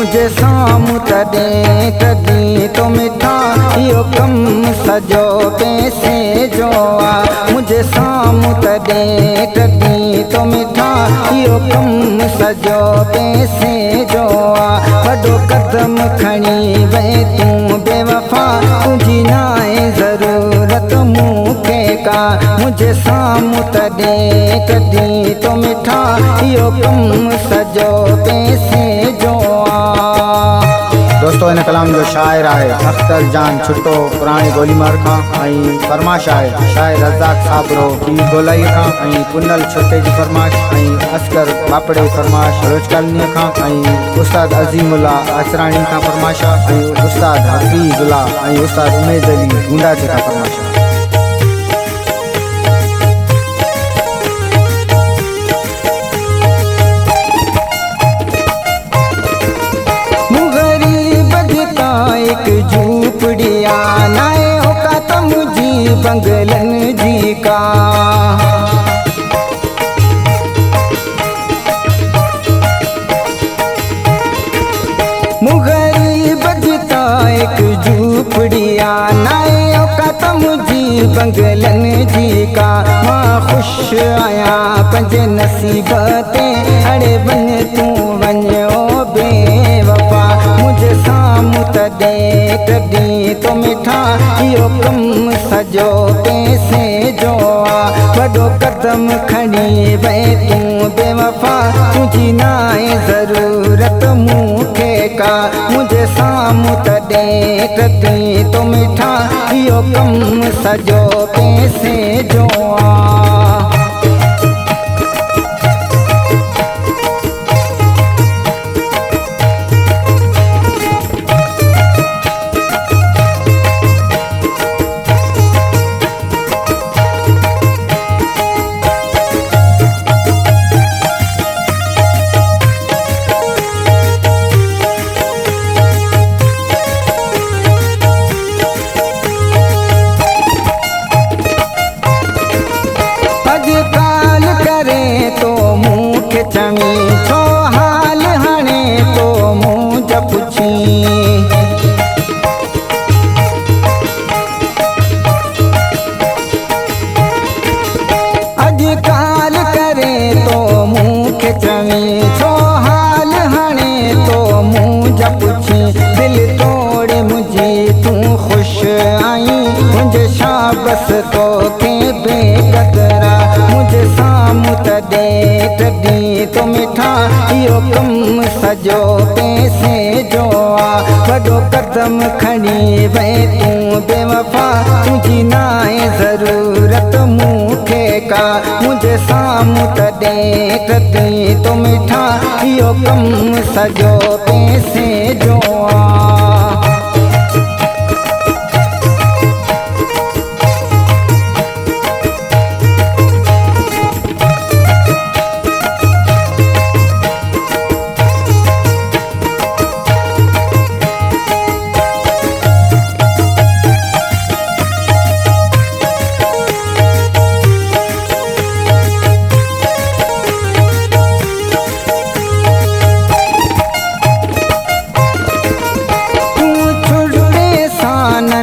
मुझे साम्हूं तॾहिं कॾहिं तो मिठा इहो कमु सॼो पैसे जो आहे। मुझे साम्हूं तॾहिं कॾहिं तो मिठा इहो कमु सॼो पैसे जो आहे। वॾो कदम खणी वई तूं बेवफ़ा, तुंहिंजी न आहे ज़रूरत मूंखे का। मुझे साम्हूं तॾहिं कॾहिं तो मिठा इहो कमु सॼो पैसे जो आहे। दोस्तों इन कलाम जो शाइर है अख्तर जान छुट्टो पुराणी गोलीमार खां, ऐं फरमाश है शाइर रज़ाक साबरो की गोलाई खां, ऐं पुनल छोटे जी फरमाश, ऐं असगर बापड़े फरमाश रोज कॉलोनी खां, ऐं उस्ताद अज़ीमुल्ला अचराणी खां फरमाश, ऐं उस्ताद हफीज़ुल्ला ऐं उस्ताद उमेद अली गुंडा जी खां फरमाश। एक झूपड़िया नाए होका तो मुझी बंगलन जी का। मुगरी बजता एक झूपड़िया नाए होका तो मुझी बंगलन जी का। मां खुश आया पंज नसीबते अड़े बन तू वञो बेवफा। मुझे साम्हूं तॾहिं कॾहिं तो मिठा इहो कमु सॼो पैसे जो आहे। वॾो कदम खणी वई तूं बेवफ़ा, तुंहिंजी न आहे ज़रूरत मूंखे का। मुझे साम्हूं तॾहिं कॾहिं तो मिठा इहो कमु सॼो पैसे जो आहे। चमी छो हाल हाणे तो मुझ पुछी। अॼुकाल करे तो मूंखे चमी छो हाल हाणे तो मुझ पुछी। दिल तोड़े मुझी तूं ख़ुशि आई, मुंहिंजे शाबस तोखे बेक़दरा। मुझे साम्हूं तॾहिं कॾहिं तो मिठा इहो कमु सॼो पैसे जो आहे। वॾो कदम खणी वई तूं बेवफ़ा, तुंहिंजी न आहे ज़रूरत मूंखे का। मुझे साम्हूं तॾहिं कॾहिं तो मिठा इहो कमु सॼो पैसे जो आहे।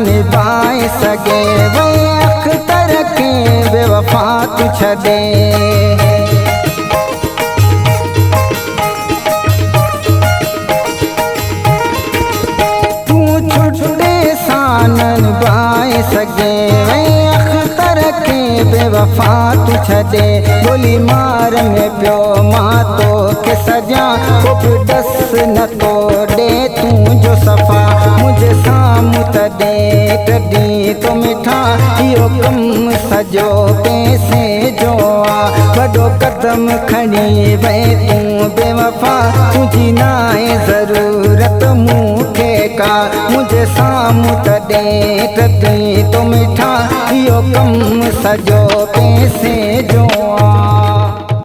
निभाए सके वे अख्तर के बेवफा तू छॾे। तू छुड़े सान निभाए सके वे अख्तर के बेवफा तू छॾे। गोली मार में पियो मां तो के सजा को डस न तोड़े तू जो सफ़ा। मुझे साम्हूं तॾहिं कॾहिं तो मिठा इहो कमु सॼो पैसे जो आहे। वॾो कदम खणी वई तूं बेवफ़ा, तुंहिंजी न आहे ज़रूरत मूंखे का। मुझे साम्हूं तॾहिं कॾहिं तो मिठा इहो कमु सॼो पैसे जो आहे।